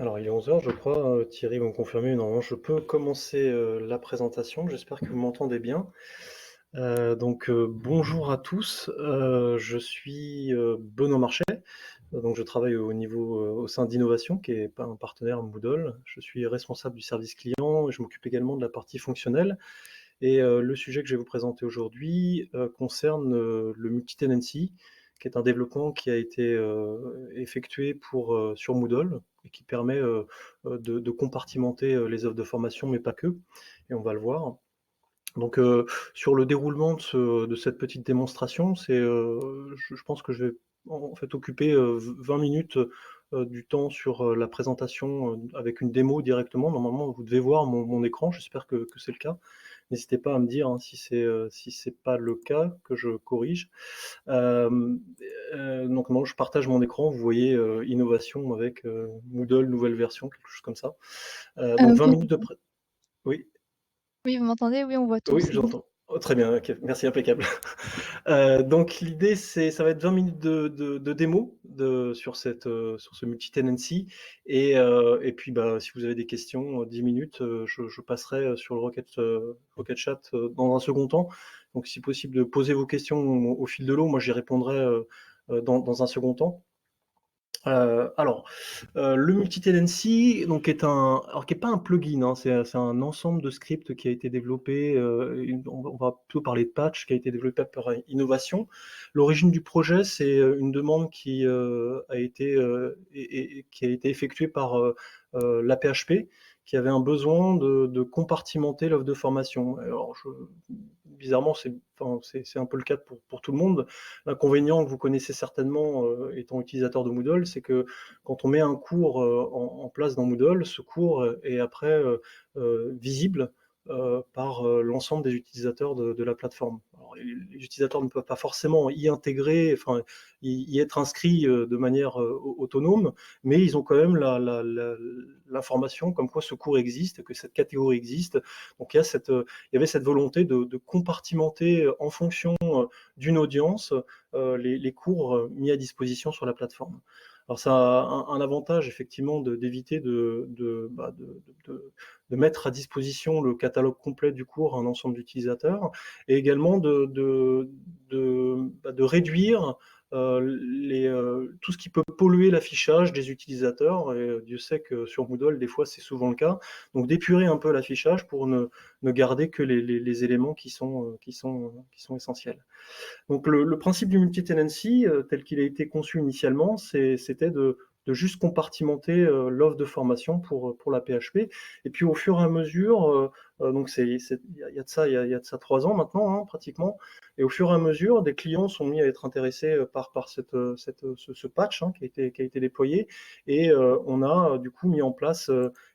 Alors, il est 11 heures, je crois. Thierry va me confirmer. Normalement, je peux commencer la présentation. J'espère que vous m'entendez bien. Bonjour à tous. Je suis Benoît Marchais. Donc, je travaille au niveau au sein d'Innovation, qui est un partenaire Moodle. Je suis responsable du service client et je m'occupe également de la partie fonctionnelle. Et le sujet que je vais vous présenter aujourd'hui concerne le multi-tenancy, qui est un développement qui a été effectué sur Moodle et qui permet de compartimenter les offres de formation, mais pas que, et on va le voir. Donc, sur le déroulement de cette petite démonstration, je pense que je vais en fait occuper 20 minutes du temps sur la présentation avec une démo directement. Normalement, vous devez voir mon écran, j'espère que c'est le cas. N'hésitez pas à me dire hein, si c'est pas le cas, que je corrige. Euh, donc moi, je partage mon écran. Vous voyez innovation avec Moodle, nouvelle version, quelque chose comme ça. Donc 20 Oui, minutes de oui, oui, vous m'entendez? Oui, on voit tout, oui, c'est bon. j'entends. Oh, très bien, ok, merci, impeccable. Donc l'idée, ça va être 20 minutes de démo sur ce multi-tenancy. Et puis, bah, si vous avez des questions, 10 minutes, je passerai sur le Rocket Chat dans un second temps. Donc, si possible, de poser vos questions au fil de l'eau. Moi, j'y répondrai dans un second temps. Le multi-tenancy, donc qui est pas un plugin, hein, c'est un ensemble de scripts qui a été développé. On va plutôt parler de patch qui a été développé par Innovation. L'origine du projet, c'est une demande qui qui a été effectuée par l'APHP, qui avait un besoin de compartimenter l'offre de formation. Alors, bizarrement, c'est un peu le cas pour tout le monde. L'inconvénient que vous connaissez certainement étant utilisateur de Moodle, c'est que quand on met un cours en place dans Moodle, ce cours est après visible par l'ensemble des utilisateurs de la plateforme. Alors, les utilisateurs ne peuvent pas forcément y intégrer, enfin y être inscrits de manière autonome, mais ils ont quand même l'information comme quoi ce cours existe, que cette catégorie existe. Donc il y avait cette volonté de compartimenter en fonction d'une audience les cours mis à disposition sur la plateforme. Alors ça a un avantage effectivement d'éviter de mettre à disposition le catalogue complet du cours à un ensemble d'utilisateurs et également de réduire tout ce qui peut polluer l'affichage des utilisateurs. Et Dieu sait que sur Moodle, des fois, c'est souvent le cas. Donc d'épurer un peu l'affichage pour ne garder que les éléments qui sont essentiels. Donc le principe du multi-tenancy, tel qu'il a été conçu initialement, c'était de juste compartimenter l'offre de formation pour la PHP. Et puis au fur et à mesure, donc il y a de ça, il y a de ça 3 ans maintenant, hein, pratiquement. Et au fur et à mesure, des clients sont mis à être intéressés par ce patch hein, qui a été déployé. Et on a du coup mis en place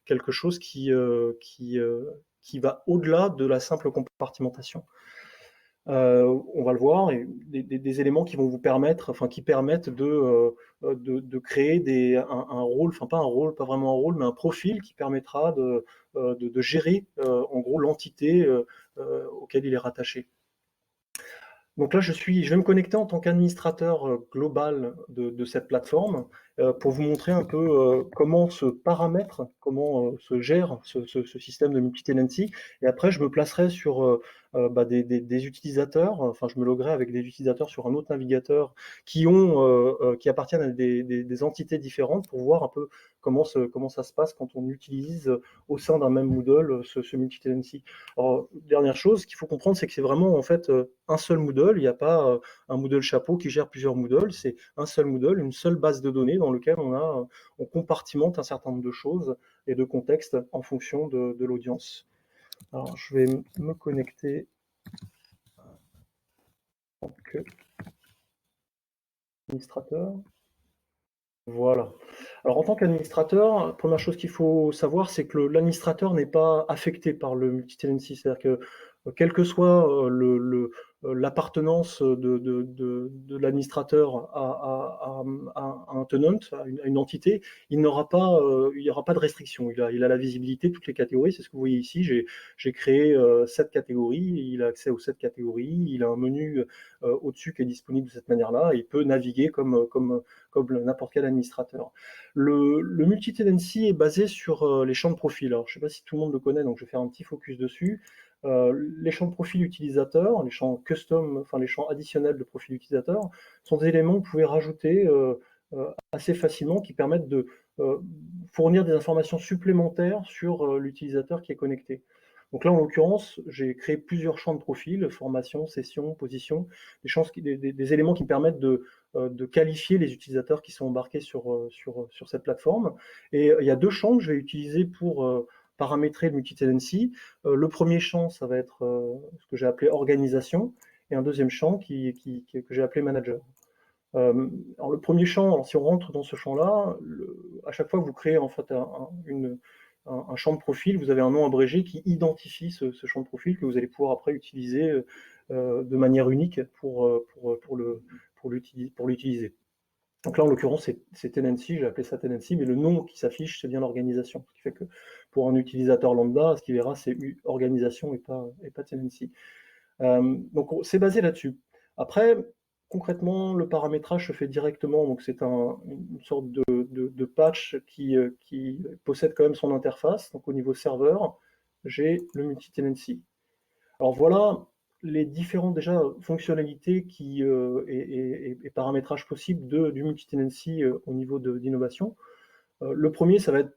quelque chose qui va au-delà de la simple compartimentation. On va le voir, et des éléments qui vont vous permettre, enfin qui permettent de créer un rôle, enfin pas un rôle, pas vraiment un rôle, mais un profil qui permettra de gérer en gros l'entité auquel il est rattaché. Donc là, je vais me connecter en tant qu'administrateur global de cette plateforme pour vous montrer un peu comment se paramètre, comment se gère ce système de multi-tenancy. Et après, je me placerai sur des utilisateurs, enfin, je me loguerai avec des utilisateurs sur un autre navigateur qui appartiennent à des entités différentes pour voir un peu comment ça se passe quand on utilise au sein d'un même Moodle ce multi-tenancy. Alors, dernière chose, ce qu'il faut comprendre, c'est que c'est vraiment en fait un seul Moodle. Il n'y a pas un Moodle chapeau qui gère plusieurs Moodle. C'est un seul Moodle, une seule base de données dans laquelle on compartimente un certain nombre de choses et de contextes en fonction de l'audience. Alors, je vais me connecter en tant qu'administrateur. Voilà. Alors en tant qu'administrateur, première chose qu'il faut savoir, c'est que l'administrateur n'est pas affecté par le multi-tenancy. C'est-à-dire que quel que soit l'appartenance de l'administrateur à un tenant, à une entité, il n'y aura pas de restriction. Il a la visibilité de toutes les catégories. C'est ce que vous voyez ici. J'ai créé 7 catégories. Il a accès aux 7 catégories. Il a un menu au-dessus qui est disponible de cette manière-là. Il peut naviguer comme n'importe quel administrateur. Le multi-tenancy est basé sur les champs de profil. Alors, je ne sais pas si tout le monde le connaît, donc je vais faire un petit focus dessus. Les champs de profil utilisateur, les champs custom, enfin les champs additionnels de profil utilisateur, sont des éléments que vous pouvez rajouter assez facilement qui permettent de fournir des informations supplémentaires sur l'utilisateur qui est connecté. Donc là, en l'occurrence, j'ai créé plusieurs champs de profil, formation, session, position, des éléments qui permettent de qualifier les utilisateurs qui sont embarqués sur cette plateforme. Et il y a 2 champs que je vais utiliser pour paramétrer le multi-tenancy. Le premier champ, ça va être ce que j'ai appelé organisation, et un deuxième champ que j'ai appelé manager. Alors le premier champ, alors si on rentre dans ce champ-là, à chaque fois que vous créez en fait un champ de profil, vous avez un nom abrégé qui identifie ce champ de profil que vous allez pouvoir après utiliser de manière unique pour l'utiliser. Donc là, en l'occurrence, c'est tenancy, j'ai appelé ça tenancy, mais le nom qui s'affiche, c'est bien l'organisation. Ce qui fait que pour un utilisateur lambda, ce qu'il verra, c'est organisation et pas tenancy. Donc c'est basé là-dessus. Après, concrètement, le paramétrage se fait directement, donc c'est une sorte de patch qui possède quand même son interface. Donc au niveau serveur, j'ai le multi-tenancy. Alors voilà les différentes déjà fonctionnalités et paramétrages possibles du multi-tenancy au niveau d'innovation. Le premier, ça va être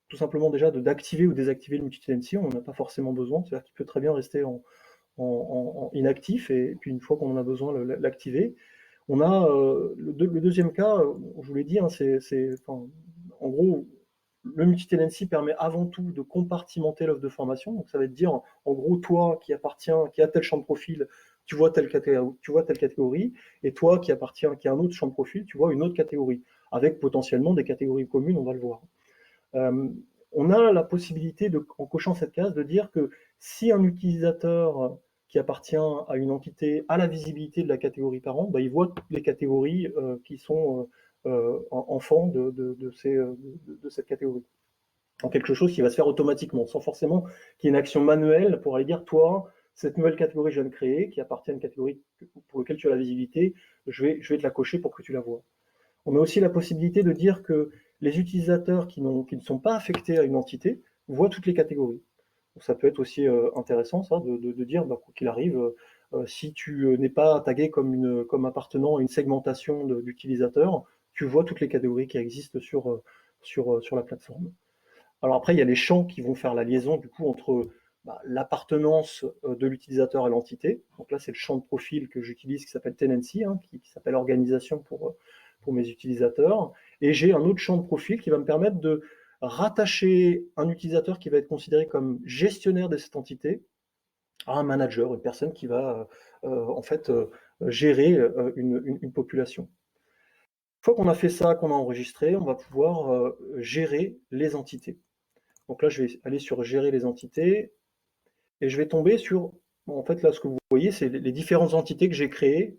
tout simplement déjà d'activer ou désactiver le multi-tenancy. On n'en a pas forcément besoin, c'est-à-dire qu'il peut très bien rester en inactif, et puis une fois qu'on en a besoin, l'activer. On a le deuxième cas, je vous l'ai dit, hein, en gros, le multi-tenancy permet avant tout de compartimenter l'offre de formation. Donc ça va être dire, en gros, toi qui a tel champ de profil, tu vois telle catégorie, et toi qui a un autre champ de profil, tu vois une autre catégorie, avec potentiellement des catégories communes, on va le voir. On a la possibilité, en cochant cette case, de dire que si un utilisateur qui appartient à une entité a la visibilité de la catégorie parent, il voit toutes les catégories qui sont enfants de cette catégorie. En quelque chose qui va se faire automatiquement, sans forcément qu'il y ait une action manuelle pour aller dire, toi, cette nouvelle catégorie que je viens de créer, qui appartient à une catégorie pour laquelle tu as la visibilité, je vais te la cocher pour que tu la vois. On a aussi la possibilité de dire que les utilisateurs qui ne sont pas affectés à une entité voient toutes les catégories. Donc ça peut être aussi intéressant, ça, de dire, quoi qu'il arrive, si tu n'es pas tagué comme appartenant à une segmentation d'utilisateurs, tu vois toutes les catégories qui existent sur la plateforme. Alors après, il y a les champs qui vont faire la liaison du coup entre l'appartenance de l'utilisateur à l'entité. Donc là, c'est le champ de profil que j'utilise qui s'appelle tenancy, hein, qui s'appelle organisation pour mes utilisateurs. Et j'ai un autre champ de profil qui va me permettre de rattacher un utilisateur qui va être considéré comme gestionnaire de cette entité à un manager, une personne qui va en fait gérer une population. Une fois qu'on a fait ça, qu'on a enregistré, on va pouvoir gérer les entités. Donc là, je vais aller sur gérer les entités et je vais tomber sur, en fait, là, ce que vous voyez, c'est les différentes entités que j'ai créées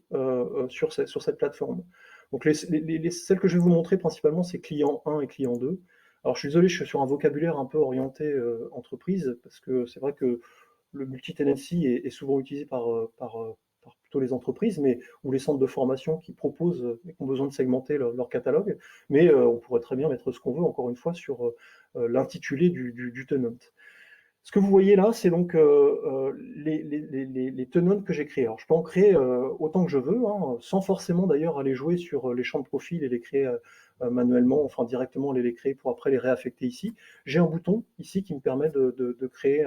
sur cette plateforme. Donc celles que je vais vous montrer principalement, c'est client 1 et client 2. Alors je suis désolé, je suis sur un vocabulaire un peu orienté entreprise, parce que c'est vrai que le multi-tenancy est souvent utilisé par plutôt les entreprises, ou les centres de formation qui proposent et qui ont besoin de segmenter leur catalogue, mais on pourrait très bien mettre ce qu'on veut, encore une fois, sur l'intitulé du tenant. Ce que vous voyez là, c'est donc les tenants que j'ai créés. Alors, je peux en créer autant que je veux, hein, sans forcément d'ailleurs aller jouer sur les champs de profil et les créer manuellement, enfin directement les créer pour après les réaffecter ici. J'ai un bouton ici qui me permet de créer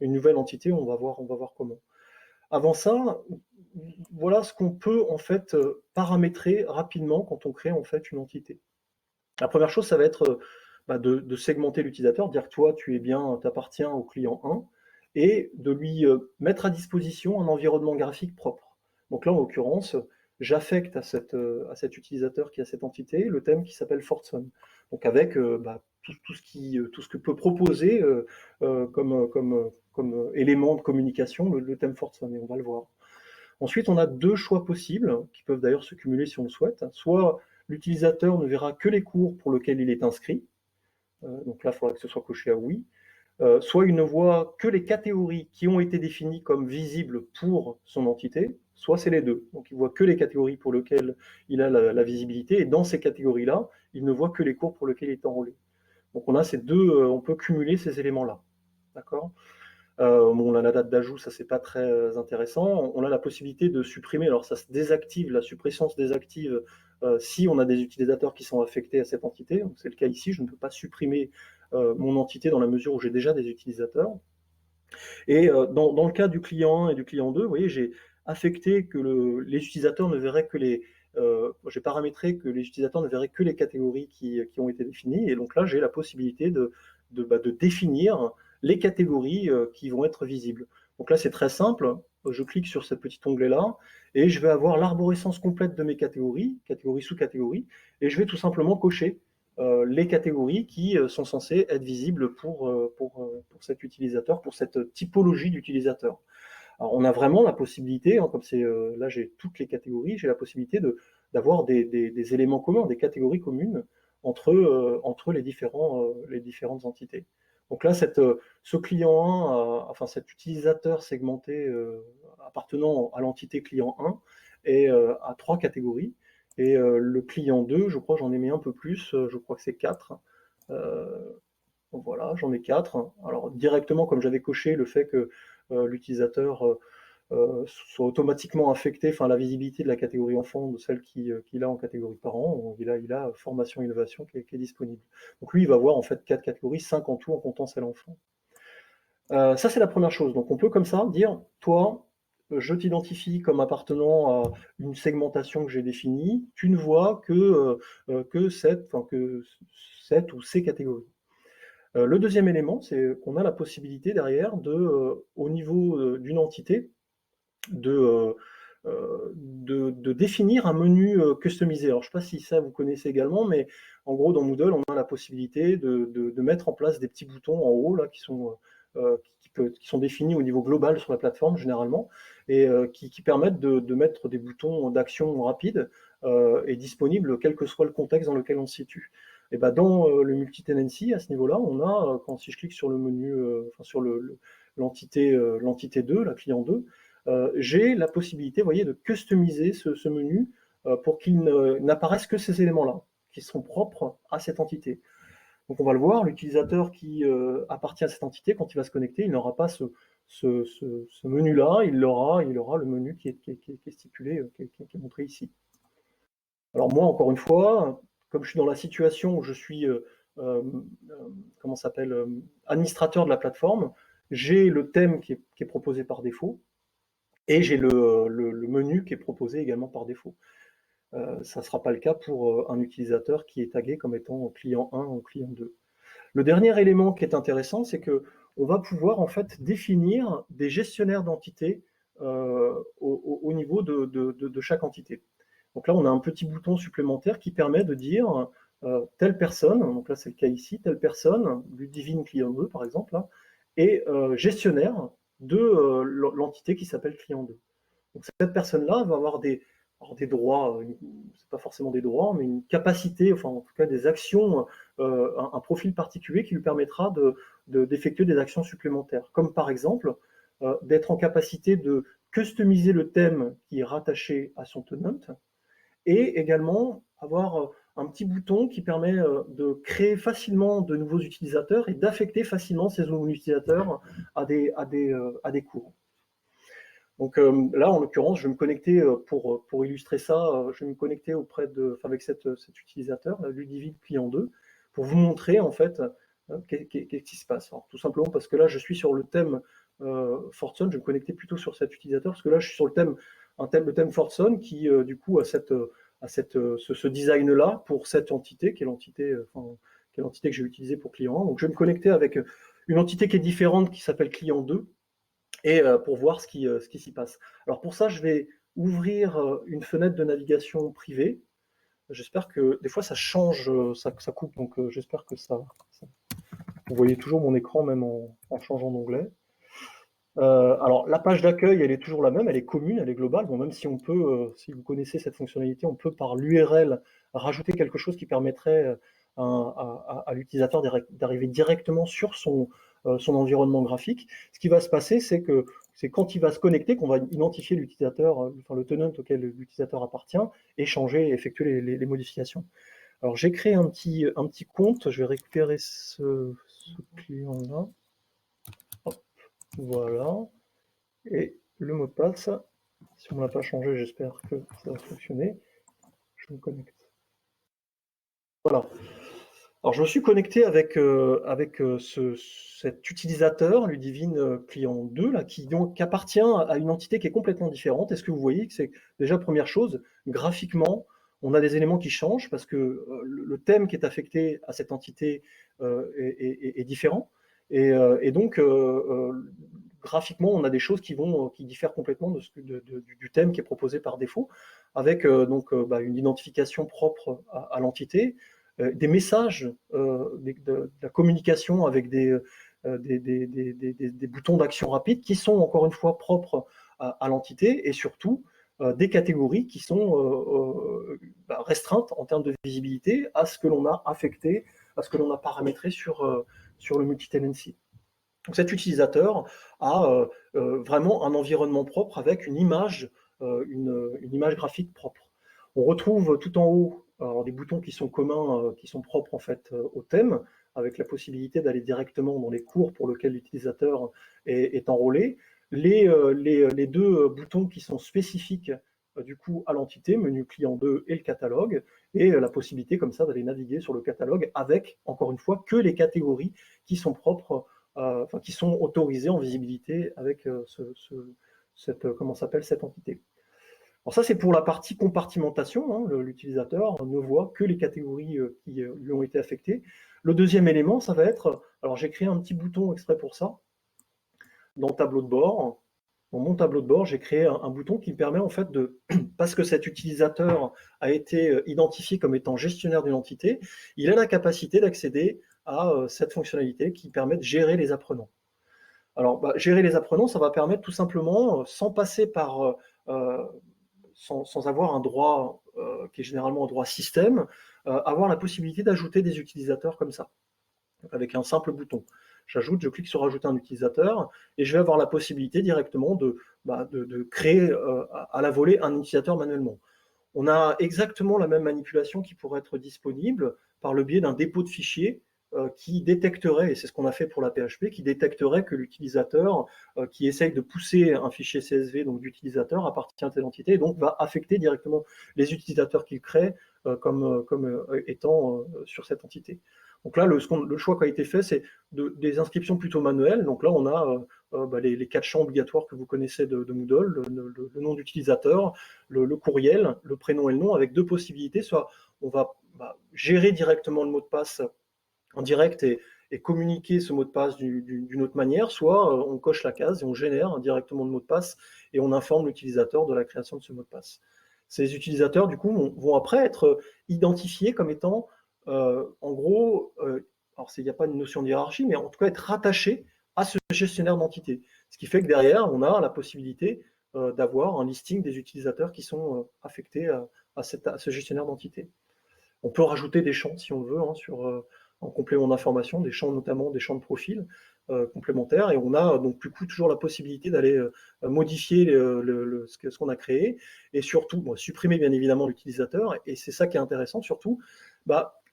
une nouvelle entité. On va voir comment. Avant ça, voilà ce qu'on peut en fait paramétrer rapidement quand on crée en fait une entité. La première chose, ça va être de segmenter l'utilisateur, dire que toi, tu appartiens au client 1, et de lui mettre à disposition un environnement graphique propre. Donc là, en l'occurrence, j'affecte à cet utilisateur qui a cette entité le thème qui s'appelle Fortson. Donc avec tout ce que peut proposer comme élément de communication le thème Fortson, et on va le voir. Ensuite, on a deux choix possibles, qui peuvent d'ailleurs se cumuler si on le souhaite. Soit l'utilisateur ne verra que les cours pour lesquels il est inscrit, donc là, il faudra que ce soit coché à oui. Soit il ne voit que les catégories qui ont été définies comme visibles pour son entité, soit c'est les deux. Donc il voit que les catégories pour lesquelles il a la visibilité, et dans ces catégories-là, il ne voit que les cours pour lesquels il est enrôlé. Donc on a ces deux, on peut cumuler ces éléments-là. D'accord. Bon, on a la date d'ajout, ça c'est pas très intéressant. On a la possibilité de supprimer, alors ça se désactive, la suppression se désactive si on a des utilisateurs qui sont affectés à cette entité. C'est le cas ici, je ne peux pas supprimer mon entité dans la mesure où j'ai déjà des utilisateurs. Et dans le cas du client 1 et du client 2, vous voyez, j'ai affecté que les utilisateurs ne verraient que les... j'ai paramétré que les utilisateurs ne verraient que les catégories qui ont été définies. Et donc là, j'ai la possibilité de définir les catégories qui vont être visibles. Donc là, c'est très simple. Je clique sur ce petit onglet-là et je vais avoir l'arborescence complète de mes catégories, catégories sous catégories, et je vais tout simplement cocher les catégories qui sont censées être visibles pour cet utilisateur, pour cette typologie d'utilisateur. Alors, on a vraiment la possibilité, comme c'est là j'ai toutes les catégories, j'ai la possibilité d'avoir des éléments communs, des catégories communes entre les différentes entités. Donc là, ce client 1, enfin cet utilisateur segmenté appartenant à l'entité client 1 est à 3 catégories. Et le client 2, je crois j'en ai mis un peu plus, je crois que c'est 4. Donc voilà, j'en ai 4. Alors directement, comme j'avais coché le fait que l'utilisateur soit automatiquement affecté, enfin la visibilité de la catégorie enfant de celle qu'il a en catégorie parent, il a formation innovation qui est disponible. Donc lui, il va avoir en fait 4 catégories, 5 en tout en comptant celle enfant. Ça, c'est la première chose. Donc on peut comme ça dire, toi, je t'identifie comme appartenant à une segmentation que j'ai définie, tu ne vois que cette ou ces catégories. Le deuxième élément, c'est qu'on a la possibilité derrière au niveau d'une entité, de définir un menu customisé. Alors, je ne sais pas si ça vous connaissez également, mais en gros, dans Moodle, on a la possibilité de mettre en place des petits boutons en haut là, qui sont définis au niveau global sur la plateforme généralement, et qui permettent de mettre des boutons d'action rapides et disponibles quel que soit le contexte dans lequel on se situe. Et ben dans le multi-tenancy, à ce niveau-là, on a, si je clique sur le menu, sur l'entité 2, la client 2, j'ai la possibilité, vous voyez, de customiser ce menu pour qu'il n'apparaisse que ces éléments-là, qui sont propres à cette entité. Donc on va le voir, l'utilisateur qui appartient à cette entité, quand il va se connecter, il n'aura pas ce menu-là, il aura le menu qui est stipulé, qui est montré ici. Alors moi, encore une fois, comme je suis dans la situation où je suis comment s'appelle, administrateur de la plateforme, j'ai le thème qui est proposé par défaut, et j'ai le menu qui est proposé également par défaut. Ça ne sera pas le cas pour un utilisateur qui est tagué comme étant client 1 ou client 2. Le dernier élément qui est intéressant, c'est qu'on va pouvoir en fait définir des gestionnaires d'entités au niveau de chaque entité. Donc là, on a un petit bouton supplémentaire qui permet de dire telle personne, donc là c'est le cas ici, telle personne, Ludivine client 2 par exemple, là, est gestionnaire de l'entité qui s'appelle client 2. Donc cette personne-là va avoir des droits, c'est pas forcément des droits, mais une capacité, enfin en tout cas des actions, un profil particulier qui lui permettra d'effectuer des actions supplémentaires, comme par exemple d'être en capacité de customiser le thème qui est rattaché à son tenant, et également avoir un petit bouton qui permet de créer facilement de nouveaux utilisateurs et d'affecter facilement ces nouveaux utilisateurs à des cours. Donc là, en l'occurrence, je vais me connecter pour illustrer ça, je vais me connecter avec cet utilisateur, Ludivine client 2, pour vous montrer en fait qu'est-ce qui se passe. Alors, tout simplement parce que là, je suis sur le thème Fortson, je vais me connecter plutôt sur cet utilisateur, parce que là, je suis sur le thème Fortson qui, du coup, a ce design-là pour cette entité, qui est l'entité que j'ai utilisée pour client 1. Donc, je vais me connecter avec une entité qui est différente, qui s'appelle client 2, et pour voir ce qui s'y passe. Alors pour ça, je vais ouvrir une fenêtre de navigation privée. J'espère que des fois ça change, ça coupe, donc j'espère que ça Vous voyez toujours mon écran même en changeant d'onglet. Alors la page d'accueil, elle est toujours la même, elle est commune, elle est globale. Bon, même si on peut, si vous connaissez cette fonctionnalité, on peut par l'URL rajouter quelque chose qui permettrait à l'utilisateur d'arriver directement sur son environnement graphique. Ce qui va se passer, c'est que c'est quand il va se connecter qu'on va identifier l'utilisateur, enfin le tenant auquel l'utilisateur appartient, et changer, effectuer les modifications. Alors j'ai créé un petit compte, je vais récupérer ce client-là. Voilà. Et le mot de passe, si on ne l'a pas changé, j'espère que ça va fonctionner. Je me connecte. Voilà. Alors je me suis connecté avec cet utilisateur, Ludivine client 2, là, qui donc appartient à une entité qui est complètement différente. Est-ce que vous voyez que c'est déjà première chose, graphiquement, on a des éléments qui changent parce que le thème qui est affecté à cette entité est différent. Et donc, graphiquement, on a des choses qui diffèrent complètement du thème qui est proposé par défaut, avec une identification propre à l'entité, des messages, de la communication avec des boutons d'action rapide qui sont encore une fois propres à l'entité, et surtout des catégories qui sont restreintes en termes de visibilité à ce que l'on a affecté, à ce que l'on a paramétré sur le multi-tenancy. Donc cet utilisateur a vraiment un environnement propre avec une image graphique propre. On retrouve tout en haut des boutons qui sont communs, qui sont propres en fait au thème, avec la possibilité d'aller directement dans les cours pour lesquels l'utilisateur est enrôlé. Les deux boutons qui sont spécifiques du coup à l'entité, menu client 2 et le catalogue, et la possibilité comme ça d'aller naviguer sur le catalogue avec, encore une fois, que les catégories qui sont propres, qui sont autorisées en visibilité avec cette entité. Alors ça, c'est pour la partie compartimentation, hein, l'utilisateur ne voit que les catégories qui lui ont été affectées. Le deuxième élément, ça va être, alors j'ai créé un petit bouton exprès pour ça, dans le tableau de bord. Dans mon tableau de bord, j'ai créé un bouton qui me permet en fait parce que cet utilisateur a été identifié comme étant gestionnaire d'une entité, il a la capacité d'accéder à cette fonctionnalité qui permet de gérer les apprenants. Alors, gérer les apprenants, ça va permettre tout simplement, sans passer par, sans avoir un droit qui est généralement un droit système, avoir la possibilité d'ajouter des utilisateurs comme ça, avec un simple bouton. J'ajoute, je clique sur ajouter un utilisateur et je vais avoir la possibilité directement de créer à la volée un utilisateur manuellement. On a exactement la même manipulation qui pourrait être disponible par le biais d'un dépôt de fichiers qui détecterait, et c'est ce qu'on a fait pour la PHP, qui détecterait que l'utilisateur qui essaye de pousser un fichier CSV, donc d'utilisateur, appartient à telle entité, et donc va affecter directement les utilisateurs qu'il crée comme étant sur cette entité. Donc là, le choix qui a été fait, c'est des inscriptions plutôt manuelles. Donc là, on a les 4 champs obligatoires que vous connaissez de Moodle, le nom d'utilisateur, le courriel, le prénom et le nom, avec deux possibilités. Soit on va gérer directement le mot de passe en direct et communiquer ce mot de passe d'une autre manière, soit on coche la case et on génère directement le mot de passe et on informe l'utilisateur de la création de ce mot de passe. Ces utilisateurs, du coup, vont après être identifiés comme étant, en gros, alors il n'y a pas une notion de hiérarchie, mais en tout cas être rattachés à ce gestionnaire d'entité. Ce qui fait que derrière, on a la possibilité d'avoir un listing des utilisateurs qui sont affectés à ce gestionnaire d'entité. On peut rajouter des champs si on le veut en complément d'information, des champs notamment des champs de profil complémentaires, et on a donc du coup toujours la possibilité d'aller modifier ce qu'on a créé, et surtout supprimer bien évidemment l'utilisateur, et c'est ça qui est intéressant surtout,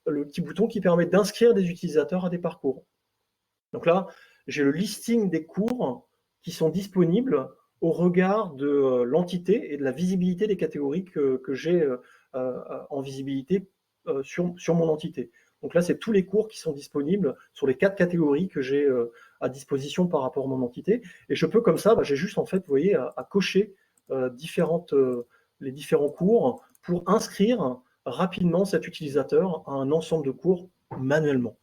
le petit bouton qui permet d'inscrire des utilisateurs à des parcours. Donc là, j'ai le listing des cours qui sont disponibles au regard de l'entité et de la visibilité des catégories que j'ai en visibilité sur mon entité. Donc là, c'est tous les cours qui sont disponibles sur les 4 catégories que j'ai à disposition par rapport à mon entité. Et je peux comme ça, j'ai juste en fait, vous voyez, à cocher les différents cours pour inscrire rapidement cet utilisateur à un ensemble de cours manuellement.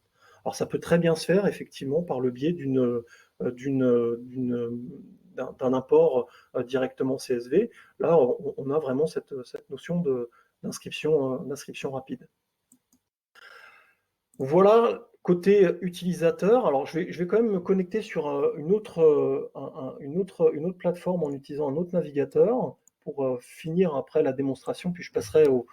Alors ça peut très bien se faire effectivement par le biais d'un import directement CSV. Là, on a vraiment cette notion d'inscription rapide. Voilà Côté utilisateur, alors je vais quand même me connecter sur une autre, une autre plateforme en utilisant un autre navigateur pour finir après la démonstration, puis je passerai aux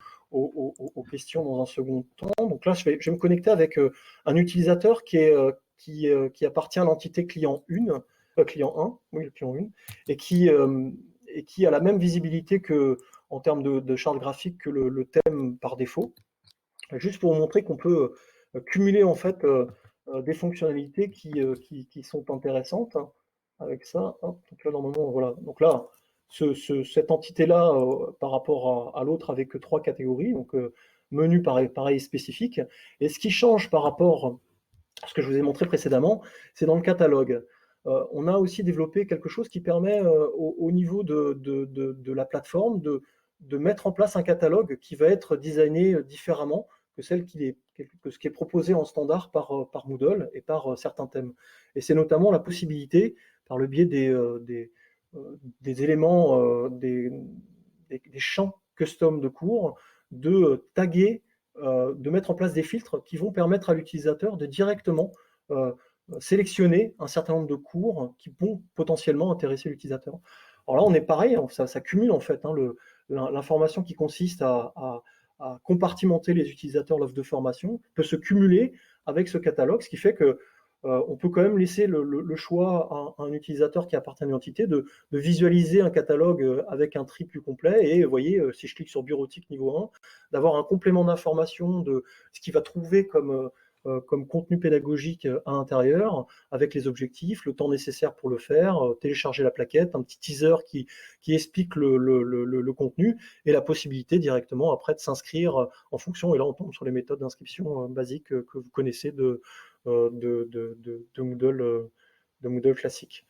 questions dans un second temps. Donc là, je vais me connecter avec un utilisateur qui appartient à l'entité client 1, client 1, oui, le client 1, et qui a la même visibilité que, en termes de charte graphique que le thème par défaut. Juste pour vous montrer qu'on peut cumuler en fait des fonctionnalités qui sont intéressantes hein, avec ça. Hop, donc là, normalement, voilà. Donc là, cette entité-là, par rapport à l'autre, avec trois catégories, donc menu pareil spécifique. Et ce qui change par rapport à ce que je vous ai montré précédemment, c'est dans le catalogue. On a aussi développé quelque chose qui permet au niveau de la plateforme de mettre en place un catalogue qui va être designé différemment que ce qui est proposé en standard par Moodle et par certains thèmes. Et c'est notamment la possibilité, par le biais des éléments, des champs custom de cours, de taguer, de mettre en place des filtres qui vont permettre à l'utilisateur de directement sélectionner un certain nombre de cours qui vont potentiellement intéresser l'utilisateur. Alors là, on est pareil, ça cumule en fait hein, l'information qui consiste à compartimenter les utilisateurs l'offre de formation peut se cumuler avec ce catalogue, ce qui fait que on peut quand même laisser le choix à un utilisateur qui appartient à une entité de visualiser un catalogue avec un tri plus complet. Et vous voyez, si je clique sur bureautique niveau 1, d'avoir un complément d'information de ce qu'il va trouver comme contenu pédagogique à l'intérieur, avec les objectifs, le temps nécessaire pour le faire, télécharger la plaquette, un petit teaser qui explique le contenu, et la possibilité directement après de s'inscrire en fonction, et là on tombe sur les méthodes d'inscription basiques que vous connaissez de Moodle classique.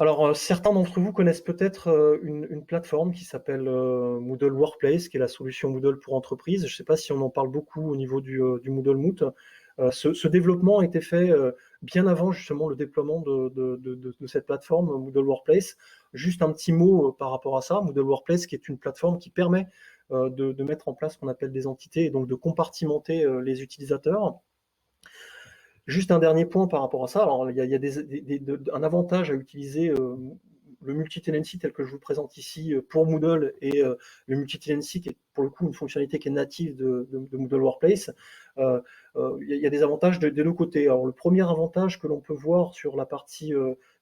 Alors, certains d'entre vous connaissent peut-être une plateforme qui s'appelle Moodle Workplace, qui est la solution Moodle pour entreprise. Je ne sais pas si on en parle beaucoup au niveau du Moodle Moot. Ce développement a été fait bien avant justement le déploiement de cette plateforme Moodle Workplace. Juste un petit mot par rapport à ça. Moodle Workplace, qui est une plateforme qui permet de mettre en place ce qu'on appelle des entités et donc de compartimenter les utilisateurs. Juste un dernier point par rapport à ça. Alors, il y a un avantage à utiliser le multi-tenancy tel que je vous présente ici pour Moodle et le multi-tenancy qui est pour le coup une fonctionnalité qui est native de Moodle Workplace. Il y a des avantages des deux côtés. Alors, le premier avantage que l'on peut voir sur la partie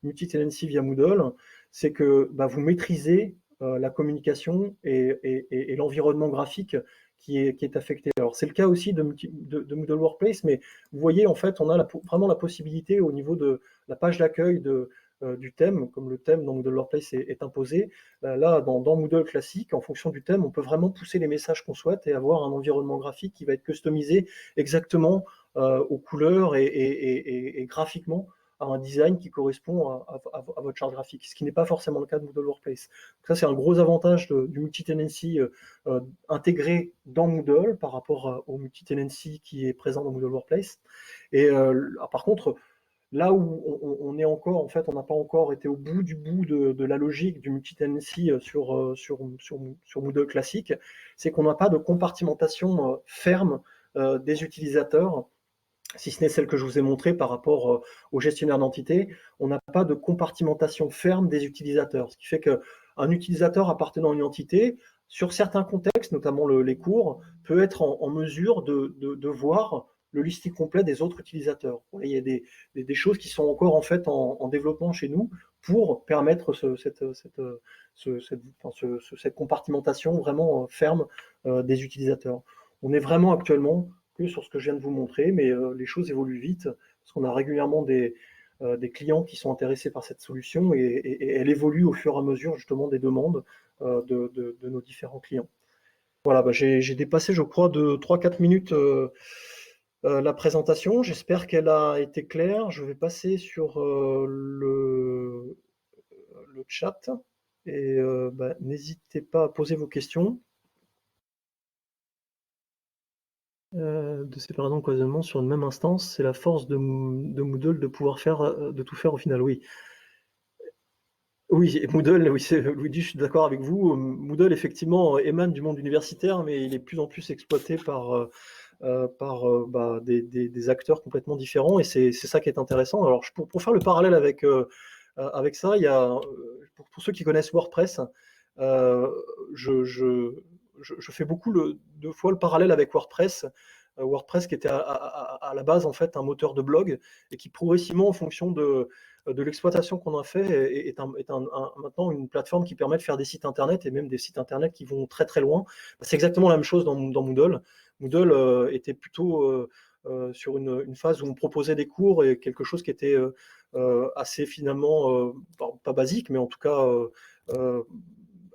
multi-tenancy via Moodle, c'est que vous maîtrisez la communication et l'environnement graphique qui est affecté. Alors, c'est le cas aussi de Moodle Workplace, mais vous voyez, en fait, on a vraiment la possibilité au niveau de la page d'accueil du thème, comme le thème dans Moodle Workplace est imposé. Là, dans Moodle classique, en fonction du thème, on peut vraiment pousser les messages qu'on souhaite et avoir un environnement graphique qui va être customisé exactement aux couleurs et graphiquement à un design qui correspond à votre charte graphique, ce qui n'est pas forcément le cas de Moodle Workplace. Donc ça, c'est un gros avantage du multi-tenancy intégré dans Moodle par rapport au multi-tenancy qui est présent dans Moodle Workplace. Et par contre, là où on est encore, en fait, on n'a pas encore été au bout de la logique du multi-tenancy sur Moodle classique, c'est qu'on n'a pas de compartimentation ferme des utilisateurs, si ce n'est celle que je vous ai montrée par rapport au gestionnaire d'entités. On n'a pas de compartimentation ferme des utilisateurs, ce qui fait qu'un utilisateur appartenant à une entité, sur certains contextes, notamment les cours, peut être en mesure de voir le listing complet des autres utilisateurs. Il y a des choses qui sont encore en fait en développement chez nous pour permettre cette compartimentation vraiment ferme des utilisateurs. On est vraiment actuellement que sur ce que je viens de vous montrer, mais les choses évoluent vite, parce qu'on a régulièrement des clients qui sont intéressés par cette solution, et elle évolue au fur et à mesure justement des demandes de nos différents clients. Voilà, j'ai dépassé, je crois, de 3-4 minutes la présentation. J'espère qu'elle a été claire. Je vais passer sur le chat, et n'hésitez pas à poser vos questions. De séparation de cloisonnement sur une même instance, c'est la force de Moodle de pouvoir de tout faire au final, oui. Oui, Moodle, oui, Luigi, je suis d'accord avec vous. Moodle, effectivement, émane du monde universitaire, mais il est de plus en plus exploité par des acteurs complètement différents, et c'est ça qui est intéressant. Alors, pour faire le parallèle avec ça, il y a, pour ceux qui connaissent WordPress, euh, je fais beaucoup deux fois le parallèle avec WordPress. WordPress qui était à la base en fait un moteur de blog, et qui progressivement en fonction de l'exploitation qu'on a fait maintenant une plateforme qui permet de faire des sites internet, et même des sites internet qui vont très très loin. C'est exactement la même chose dans Moodle. Moodle était plutôt sur une phase où on proposait des cours, et quelque chose qui était assez finalement, pas basique, mais en tout cas euh,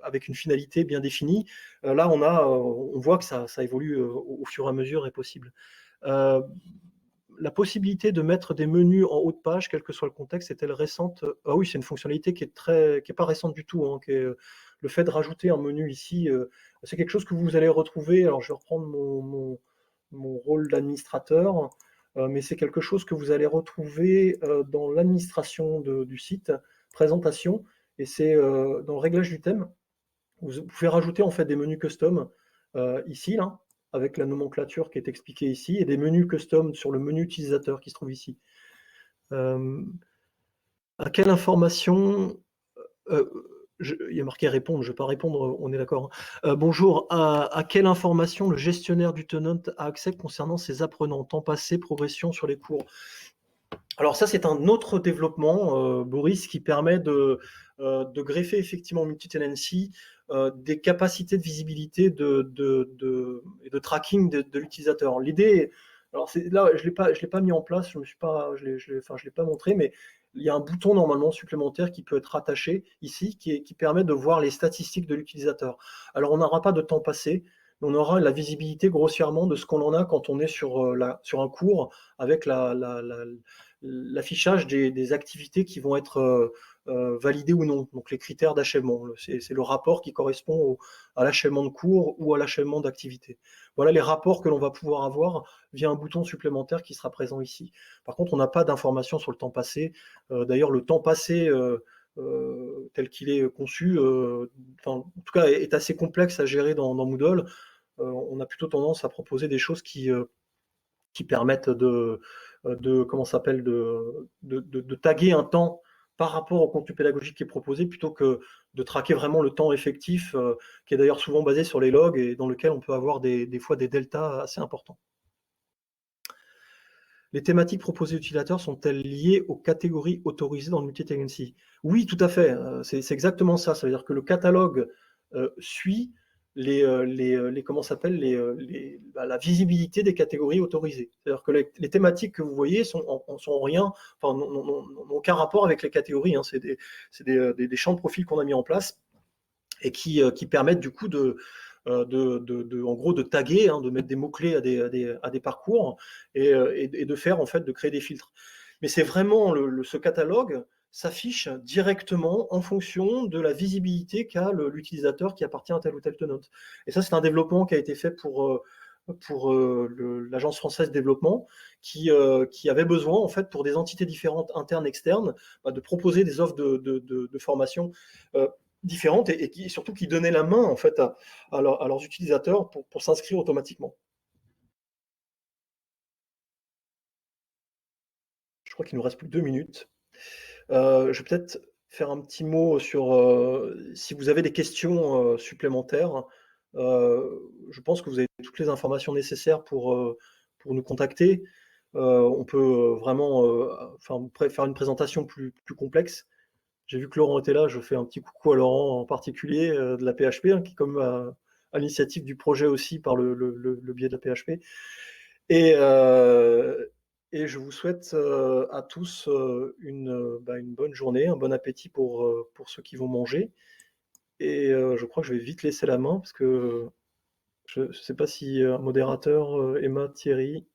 avec une finalité bien définie. Là, on voit que ça évolue au fur et à mesure, est possible. Euh, la possibilité de mettre des menus en haut de page, quel que soit le contexte, est-elle récente? Ah oui, c'est une fonctionnalité qui est pas récente du tout, hein, le fait de rajouter un menu ici, c'est quelque chose que vous allez retrouver. Alors, je vais reprendre mon rôle d'administrateur, mais c'est quelque chose que vous allez retrouver dans l'administration du site, présentation, et c'est dans le réglage du thème. Vous pouvez rajouter en fait des menus custom ici, là, avec la nomenclature qui est expliquée ici, et des menus custom sur le menu utilisateur qui se trouve ici. À quelle information il y a marqué répondre, je ne vais pas répondre, on est d'accord. Bonjour, à quelle information le gestionnaire du tenant a accès concernant ses apprenants, temps passé, progression sur les cours? Alors ça, c'est un autre développement, Boris, qui permet de greffer effectivement au multi-tenancy des capacités de visibilité et de tracking de l'utilisateur. L'idée, alors là, je l'ai pas mis en place, je l'ai pas montré, mais il y a un bouton normalement supplémentaire qui peut être rattaché ici, qui permet de voir les statistiques de l'utilisateur. Alors on n'aura pas de temps passé, mais on aura la visibilité grossièrement de ce qu'on en a quand on est sur un cours, avec l'affichage des activités qui vont être validées ou non, donc les critères d'achèvement. C'est le rapport qui correspond à l'achèvement de cours ou à l'achèvement d'activité. Voilà les rapports que l'on va pouvoir avoir via un bouton supplémentaire qui sera présent ici. Par contre, on n'a pas d'informations sur le temps passé. D'ailleurs, le temps passé tel qu'il est conçu, en tout cas, est assez complexe à gérer dans Moodle. On a plutôt tendance à proposer des choses qui permettent comment s'appelle, de taguer un temps par rapport au contenu pédagogique qui est proposé, plutôt que de traquer vraiment le temps effectif, qui est d'ailleurs souvent basé sur les logs, et dans lequel on peut avoir des fois des deltas assez importants. Les thématiques proposées aux utilisateurs sont-elles liées aux catégories autorisées dans le multi-tenancy? Oui, tout à fait. C'est exactement ça. Ça veut dire que le catalogue suit comment s'appelle la visibilité des catégories autorisées. C'est-à-dire que les thématiques que vous voyez sont en rien, enfin, n'ont aucun rapport avec les catégories, hein. C'est des champs de profil qu'on a mis en place, et qui permettent du coup en gros, de taguer, hein, de mettre des mots-clés à des parcours, et de faire, en fait, de créer des filtres. Mais c'est vraiment ce catalogue s'affiche directement en fonction de la visibilité qu'a l'utilisateur qui appartient à tel ou tel tenant. Et ça, c'est un développement qui a été fait pour l'Agence française de développement, qui avait besoin, en fait, pour des entités différentes, internes, externes, de proposer des offres de formation différentes, et surtout qui donnaient la main, en fait, à leurs utilisateurs pour s'inscrire automatiquement. Je crois qu'il nous reste plus que 2 minutes. Je vais peut-être faire un petit mot sur si vous avez des questions supplémentaires. Je pense que vous avez toutes les informations nécessaires pour nous contacter. On peut vraiment faire une présentation plus complexe. J'ai vu que Laurent était là, je fais un petit coucou à Laurent en particulier, de la PHP, hein, qui comme à l'initiative du projet aussi par le biais de la PHP. Et, et je vous souhaite à tous une bonne journée, un bon appétit pour ceux qui vont manger. Et je crois que je vais vite laisser la main, parce que je ne sais pas si un modérateur, Emma, Thierry,